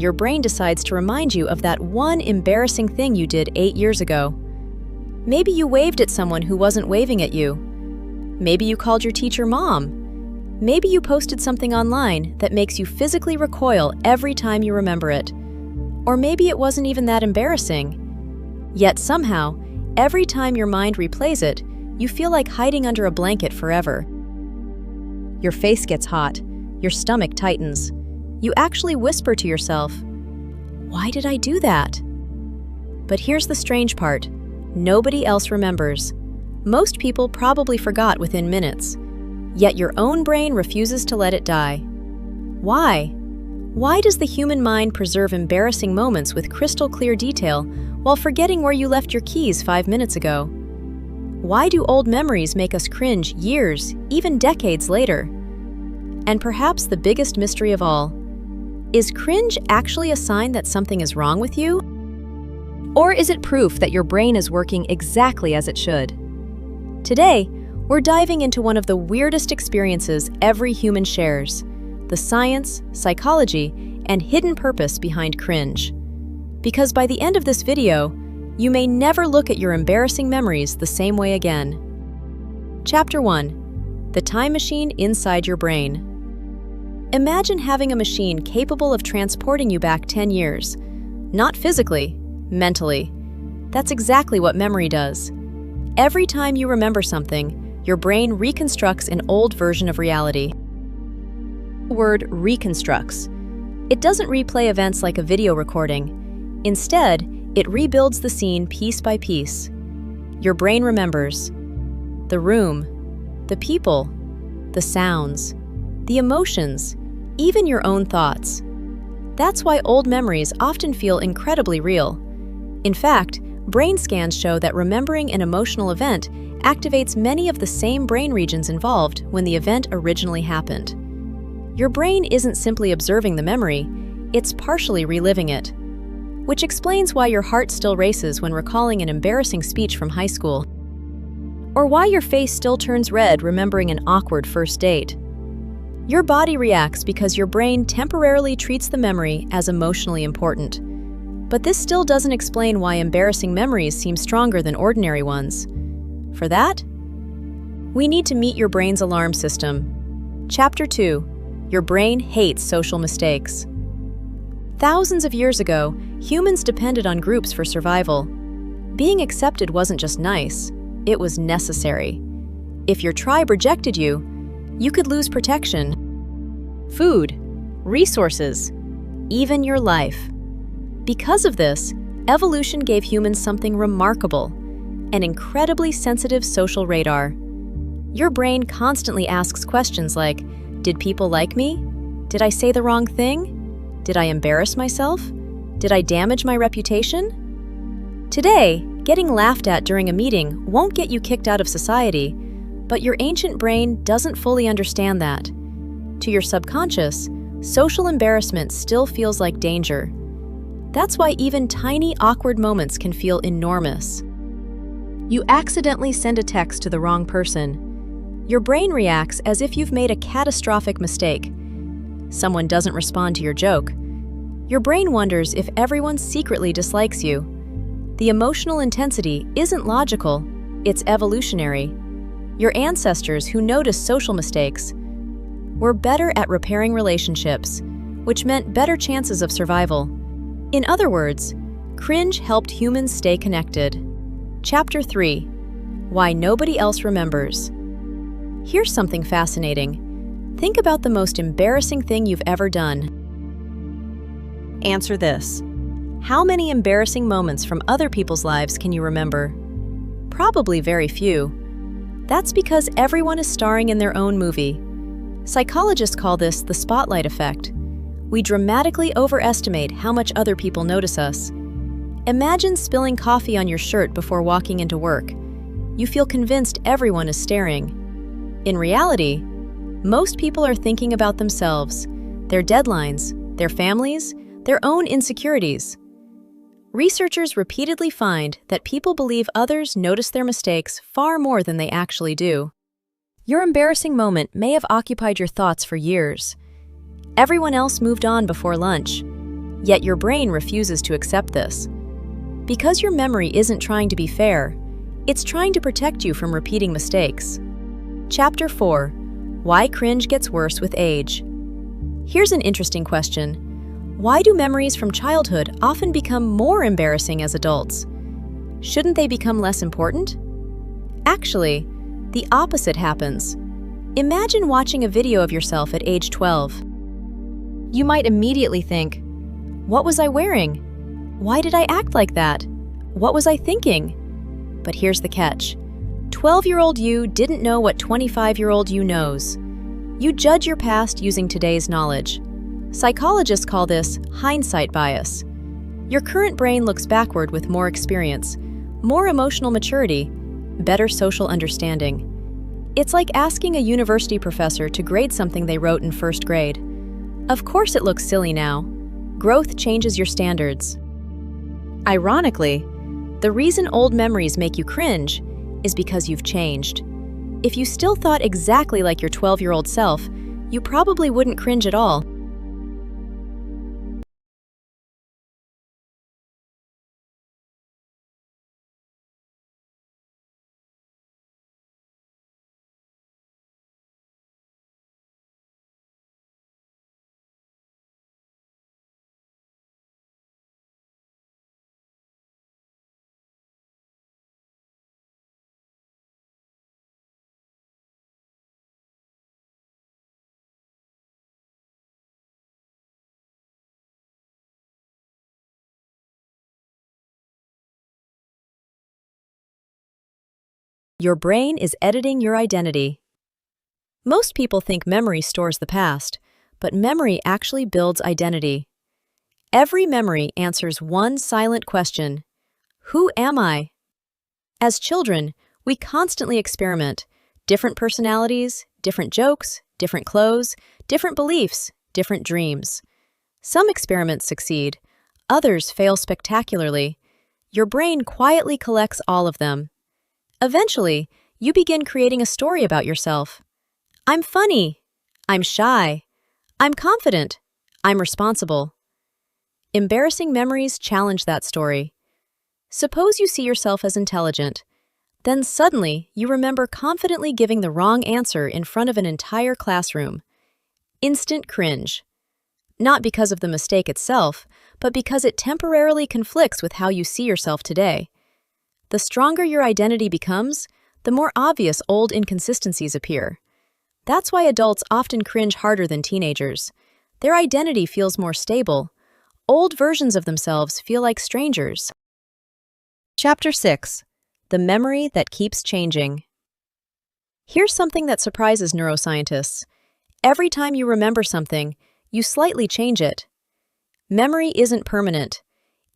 your brain decides to remind you of that one embarrassing thing you did 8 years ago. Maybe you waved at someone who wasn't waving at you. Maybe you called your teacher mom. Maybe you posted something online that makes you physically recoil every time you remember it. Or maybe it wasn't even that embarrassing. Yet somehow, every time your mind replays it, you feel like hiding under a blanket forever. Your face gets hot, your stomach tightens. You actually whisper to yourself, "Why did I do that?" But here's the strange part. Nobody else remembers. Most people probably forgot within minutes. Yet your own brain refuses to let it die. Why? Why does the human mind preserve embarrassing moments with crystal clear detail while forgetting where you left your keys 5 minutes ago? Why do old memories make us cringe years, even decades later? And perhaps the biggest mystery of all, is cringe actually a sign that something is wrong with you? Or is it proof that your brain is working exactly as it should? Today, we're diving into one of the weirdest experiences every human shares, the science, psychology, and hidden purpose behind cringe. Because by the end of this video, you may never look at your embarrassing memories the same way again. Chapter 1. The time machine inside your brain. Imagine having a machine capable of transporting you back 10 years. Not physically, mentally. That's exactly what memory does. Every time you remember something, your brain reconstructs an old version of reality. The word reconstructs. It doesn't replay events like a video recording. Instead, it rebuilds the scene piece by piece. Your brain remembers the room, the people, the sounds, the emotions, even your own thoughts. That's why old memories often feel incredibly real. In fact, brain scans show that remembering an emotional event activates many of the same brain regions involved when the event originally happened. Your brain isn't simply observing the memory, it's partially reliving it. Which explains why your heart still races when recalling an embarrassing speech from high school. Or why your face still turns red remembering an awkward first date. Your body reacts because your brain temporarily treats the memory as emotionally important. But this still doesn't explain why embarrassing memories seem stronger than ordinary ones. For that, we need to meet your brain's alarm system. Chapter 2. Your brain hates social mistakes. Thousands of years ago, humans depended on groups for survival. Being accepted wasn't just nice, it was necessary. If your tribe rejected you, you could lose protection, food, resources, even your life. Because of this, evolution gave humans something remarkable, an incredibly sensitive social radar. Your brain constantly asks questions like, did people like me? Did I say the wrong thing? Did I embarrass myself? Did I damage my reputation? Today, getting laughed at during a meeting won't get you kicked out of society, but your ancient brain doesn't fully understand that. To your subconscious, social embarrassment still feels like danger. That's why even tiny, awkward moments can feel enormous. You accidentally send a text to the wrong person. Your brain reacts as if you've made a catastrophic mistake. Someone doesn't respond to your joke. Your brain wonders if everyone secretly dislikes you. The emotional intensity isn't logical, it's evolutionary. Your ancestors who noticed social mistakes were better at repairing relationships, which meant better chances of survival. In other words, cringe helped humans stay connected. Chapter 3. Why nobody else remembers. Here's something fascinating. Think about the most embarrassing thing you've ever done. Answer this. How many embarrassing moments from other people's lives can you remember? Probably very few. That's because everyone is starring in their own movie. Psychologists call this the spotlight effect. We dramatically overestimate how much other people notice us. Imagine spilling coffee on your shirt before walking into work. You feel convinced everyone is staring. In reality, most people are thinking about themselves, their deadlines, their families, their own insecurities. Researchers repeatedly find that people believe others notice their mistakes far more than they actually do. Your embarrassing moment may have occupied your thoughts for years. Everyone else moved on before lunch. Yet your brain refuses to accept this. Because your memory isn't trying to be fair, it's trying to protect you from repeating mistakes. Chapter 4: Why Cringe Gets Worse with Age. Here's an interesting question. Why do memories from childhood often become more embarrassing as adults? Shouldn't they become less important? Actually, the opposite happens. Imagine watching a video of yourself at age 12. You might immediately think, "What was I wearing? Why did I act like that? What was I thinking?" But here's the catch. 12-year-old you didn't know what 25-year-old you knows. You judge your past using today's knowledge. Psychologists call this hindsight bias. Your current brain looks backward with more experience, more emotional maturity, better social understanding. It's like asking a university professor to grade something they wrote in first grade. Of course it looks silly now. Growth changes your standards. Ironically, the reason old memories make you cringe is because you've changed. If you still thought exactly like your 12-year-old self, you probably wouldn't cringe at all. Your brain is editing your identity. Most people think memory stores the past, but memory actually builds identity. Every memory answers one silent question: who am I? As children, we constantly experiment. Different personalities, different jokes, different clothes, different beliefs, different dreams. Some experiments succeed, others fail spectacularly. Your brain quietly collects all of them. Eventually, you begin creating a story about yourself. I'm funny. I'm shy. I'm confident. I'm responsible. Embarrassing memories challenge that story. Suppose you see yourself as intelligent. Then suddenly, you remember confidently giving the wrong answer in front of an entire classroom. Instant cringe. Not because of the mistake itself, but because it temporarily conflicts with how you see yourself today. The stronger your identity becomes, the more obvious old inconsistencies appear. That's why adults often cringe harder than teenagers. Their identity feels more stable. Old versions of themselves feel like strangers. Chapter 6: The Memory That Keeps Changing. Here's something that surprises neuroscientists. Every time you remember something, you slightly change it. Memory isn't permanent.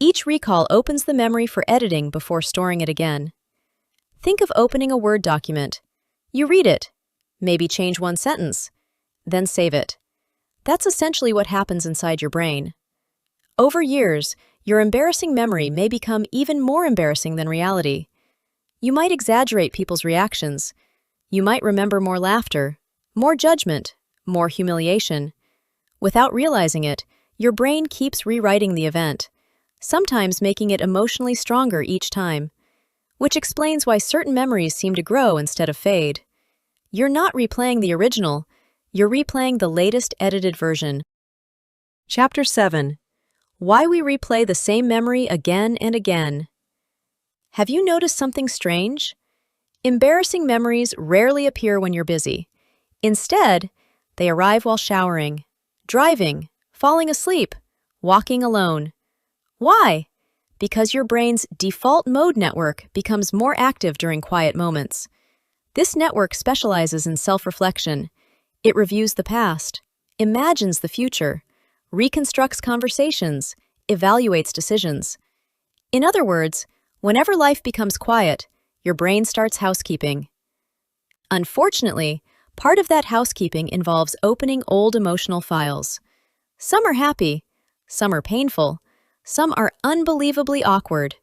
Each recall opens the memory for editing before storing it again. Think of opening a Word document. You read it, maybe change one sentence, then save it. That's essentially what happens inside your brain. Over years, your embarrassing memory may become even more embarrassing than reality. You might exaggerate people's reactions. You might remember more laughter, more judgment, more humiliation. Without realizing it, your brain keeps rewriting the event, sometimes making it emotionally stronger each time, which explains why certain memories seem to grow instead of fade. You're not replaying the original, you're replaying the latest edited version. Chapter 7: Why We Replay the Same Memory Again and Again. Have you noticed something strange? Embarrassing memories rarely appear when you're busy. Instead, they arrive while showering, driving, falling asleep, walking alone. Why? Because your brain's default mode network becomes more active during quiet moments. This network specializes in self-reflection. It reviews the past, imagines the future, reconstructs conversations, evaluates decisions. In other words, whenever life becomes quiet, your brain starts housekeeping. Unfortunately, part of that housekeeping involves opening old emotional files. Some are happy, some are painful, some are unbelievably awkward,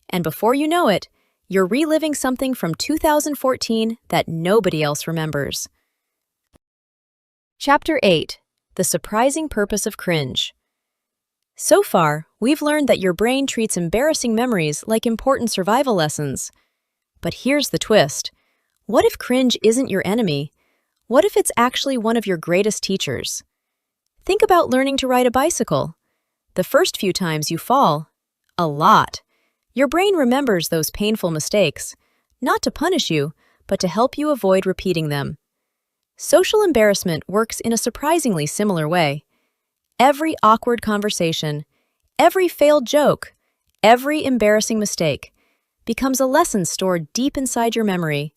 and before you know it, you're reliving something from 2014 that nobody else remembers. Chapter 8: The Surprising Purpose of Cringe. So far, we've learned that your brain treats embarrassing memories like important survival lessons. But here's the twist. What if cringe isn't your enemy? What if it's actually one of your greatest teachers? Think about learning to ride a bicycle. The first few times you fall, a lot. Your brain remembers those painful mistakes, not to punish you, but to help you avoid repeating them. Social embarrassment works in a surprisingly similar way. Every awkward conversation, every failed joke, every embarrassing mistake becomes a lesson stored deep inside your memory.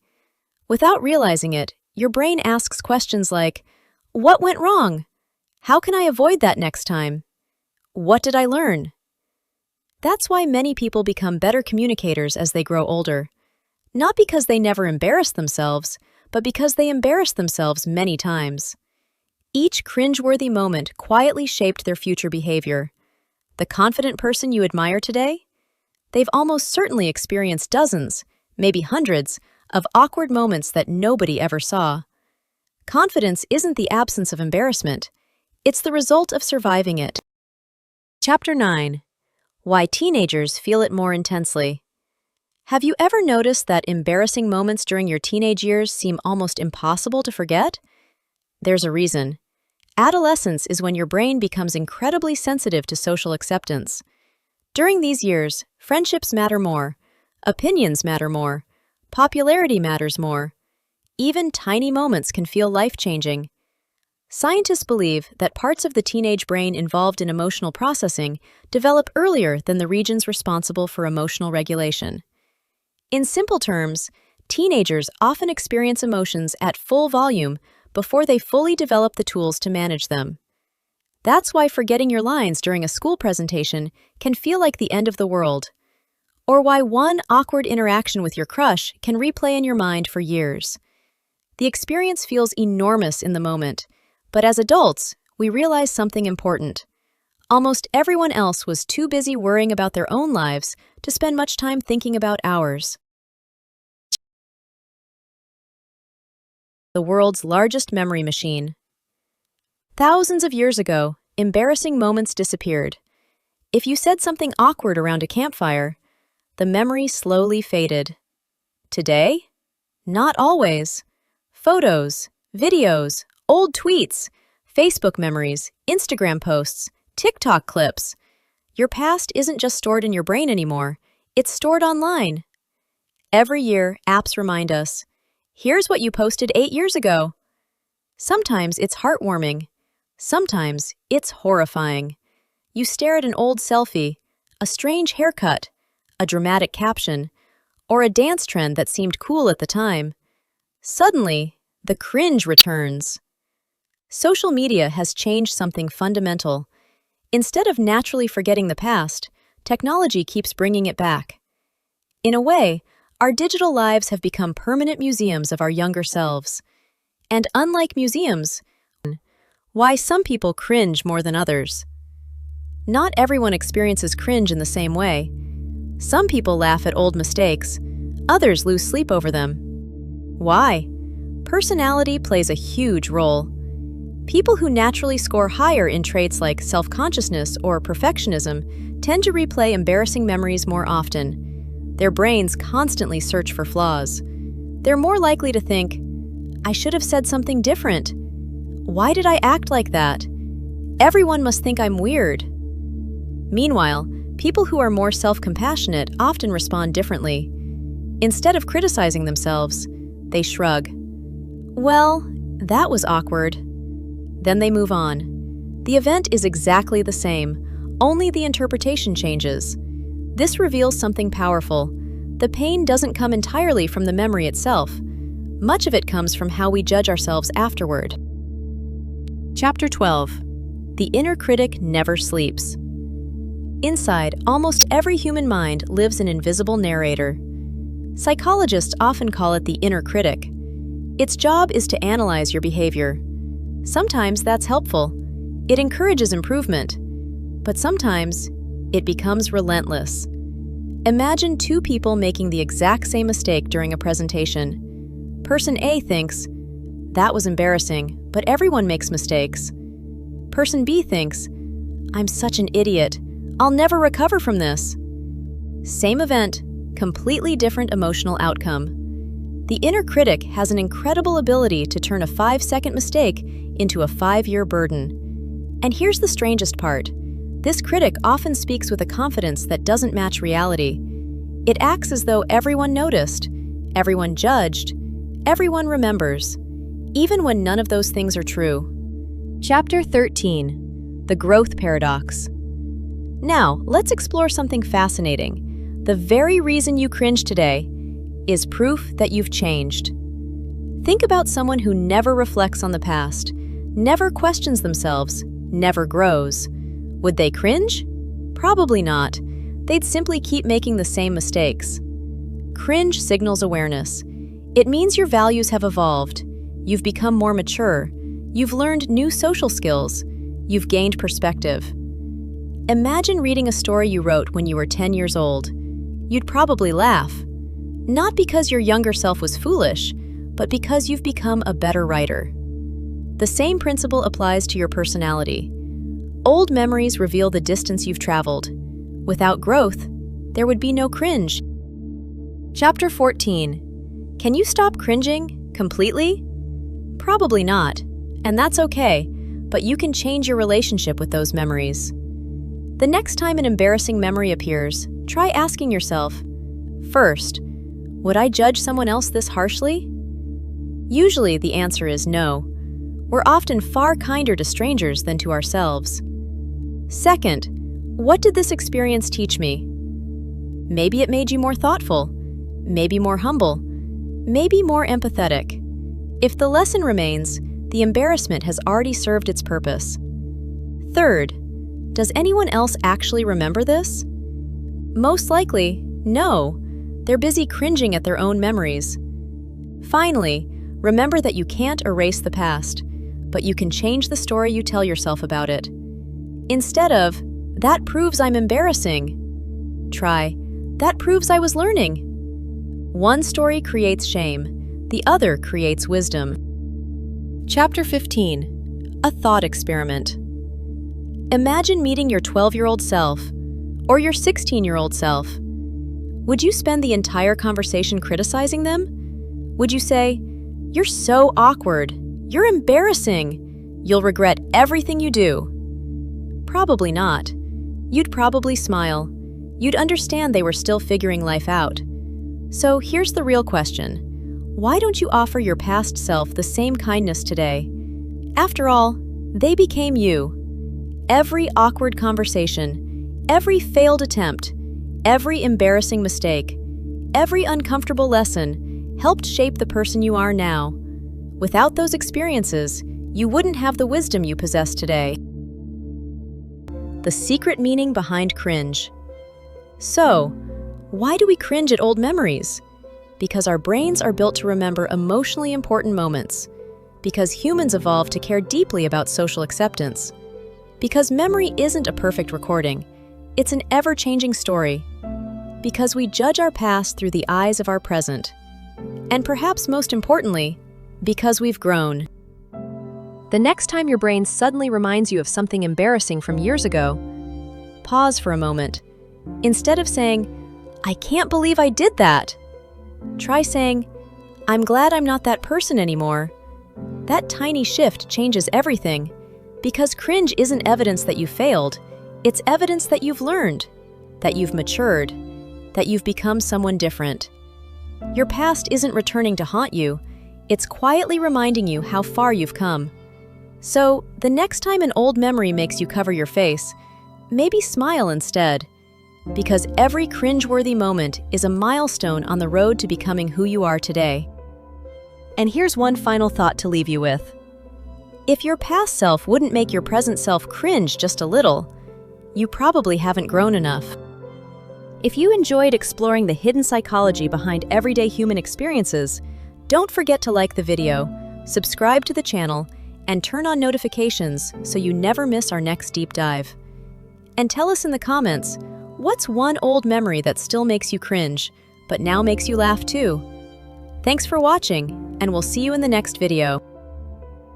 Without realizing it, your brain asks questions like, "What went wrong? How can I avoid that next time? What did I learn?" That's why many people become better communicators as they grow older. Not because they never embarrass themselves, but because they embarrass themselves many times. Each cringeworthy moment quietly shaped their future behavior. The confident person you admire today? They've almost certainly experienced dozens, maybe hundreds, of awkward moments that nobody ever saw. Confidence isn't the absence of embarrassment. It's the result of surviving it. Chapter 9. Why Teenagers Feel It More Intensely. Have you ever noticed that embarrassing moments during your teenage years seem almost impossible to forget? There's a reason. Adolescence is when your brain becomes incredibly sensitive to social acceptance. During these years, friendships matter more, opinions matter more, popularity matters more. Even tiny moments can feel life-changing. Scientists believe that parts of the teenage brain involved in emotional processing develop earlier than the regions responsible for emotional regulation. In simple terms, teenagers often experience emotions at full volume before they fully develop the tools to manage them. That's why forgetting your lines during a school presentation can feel like the end of the world, or why one awkward interaction with your crush can replay in your mind for years. The experience feels enormous in the moment, but as adults, we realize something important. Almost everyone else was too busy worrying about their own lives to spend much time thinking about ours. The world's largest memory machine. Thousands of years ago, embarrassing moments disappeared. If you said something awkward around a campfire, the memory slowly faded. Today? Not always. Photos, videos, old tweets, Facebook memories, Instagram posts, TikTok clips. Your past isn't just stored in your brain anymore, it's stored online. Every year, apps remind us, "Here's what you posted 8 years ago." Sometimes it's heartwarming. Sometimes it's horrifying. You stare at an old selfie, a strange haircut, a dramatic caption, or a dance trend that seemed cool at the time. Suddenly, the cringe returns. Social media has changed something fundamental. Instead of naturally forgetting the past, technology keeps bringing it back. In a way, our digital lives have become permanent museums of our younger selves. And unlike museums, why some people cringe more than others. Not everyone experiences cringe in the same way. Some people laugh at old mistakes, others lose sleep over them. Why? Personality plays a huge role. People who naturally score higher in traits like self-consciousness or perfectionism tend to replay embarrassing memories more often. Their brains constantly search for flaws. They're more likely to think, "I should have said something different. Why did I act like that? Everyone must think I'm weird." Meanwhile, people who are more self-compassionate often respond differently. Instead of criticizing themselves, they shrug. "Well, that was awkward." Then they move on. The event is exactly the same, only the interpretation changes. This reveals something powerful. The pain doesn't come entirely from the memory itself. Much of it comes from how we judge ourselves afterward. Chapter 12. The Inner Critic Never Sleeps. Inside almost every human mind lives an invisible narrator. Psychologists often call it the inner critic. Its job is to analyze your behavior. Sometimes that's helpful. It encourages improvement. But sometimes it becomes relentless. Imagine two people making the exact same mistake during a presentation. Person A thinks, "That was embarrassing, but everyone makes mistakes." Person B thinks, I'm such an idiot. I'll never recover from this. Same event, completely different emotional outcome. The inner critic has an incredible ability to turn a 5-second mistake into a 5-year burden. And here's the strangest part. This critic often speaks with a confidence that doesn't match reality. It acts as though everyone noticed, everyone judged, everyone remembers, even when none of those things are true. Chapter 13. The Growth Paradox. Now, let's explore something fascinating. The very reason you cringe today is proof that you've changed. Think about someone who never reflects on the past, never questions themselves, never grows. Would they cringe? Probably not. They'd simply keep making the same mistakes. Cringe signals awareness. It means your values have evolved. You've become more mature. You've learned new social skills. You've gained perspective. Imagine reading a story you wrote when you were 10 years old. You'd probably laugh. Not because your younger self was foolish, but because you've become a better writer. The same principle applies to your personality. Old memories reveal the distance you've traveled. Without growth, there would be no cringe. Chapter 14. Can you stop cringing completely? Probably not, and that's okay, but you can change your relationship with those memories. The next time an embarrassing memory appears, try asking yourself, first, would I judge someone else this harshly? Usually the answer is no. We're often far kinder to strangers than to ourselves. Second, what did this experience teach me? Maybe it made you more thoughtful, maybe more humble, maybe more empathetic. If the lesson remains, the embarrassment has already served its purpose. Third, does anyone else actually remember this? Most likely, no. They're busy cringing at their own memories. Finally, remember that you can't erase the past, but you can change the story you tell yourself about it. Instead of, that proves I'm embarrassing, try, that proves I was learning. One story creates shame, the other creates wisdom. Chapter 15. A Thought Experiment. Imagine meeting your 12-year-old self, or your 16-year-old self. Would you spend the entire conversation criticizing them? Would you say, "You're so awkward, you're embarrassing, you'll regret everything you do"? Probably not. You'd probably smile. You'd understand they were still figuring life out. So here's the real question. Why don't you offer your past self the same kindness today? After all, they became you. Every awkward conversation, every failed attempt, every embarrassing mistake, every uncomfortable lesson helped shape the person you are now. Without those experiences, you wouldn't have the wisdom you possess today. The secret meaning behind cringe. So, why do we cringe at old memories? Because our brains are built to remember emotionally important moments. Because humans evolved to care deeply about social acceptance. Because memory isn't a perfect recording. It's an ever-changing story. Because we judge our past through the eyes of our present. And perhaps most importantly, because we've grown. The next time your brain suddenly reminds you of something embarrassing from years ago, pause for a moment. Instead of saying, "I can't believe I did that," try saying, "I'm glad I'm not that person anymore." That tiny shift changes everything, because cringe isn't evidence that you failed, it's evidence that you've learned, that you've matured, that you've become someone different. Your past isn't returning to haunt you, it's quietly reminding you how far you've come. So, the next time an old memory makes you cover your face, maybe smile instead. Because every cringeworthy moment is a milestone on the road to becoming who you are today. And here's one final thought to leave you with. If your past self wouldn't make your present self cringe just a little, you probably haven't grown enough. If you enjoyed exploring the hidden psychology behind everyday human experiences, don't forget to like the video, subscribe to the channel, and turn on notifications so you never miss our next deep dive. And tell us in the comments, what's one old memory that still makes you cringe, but now makes you laugh too? Thanks for watching, and we'll see you in the next video.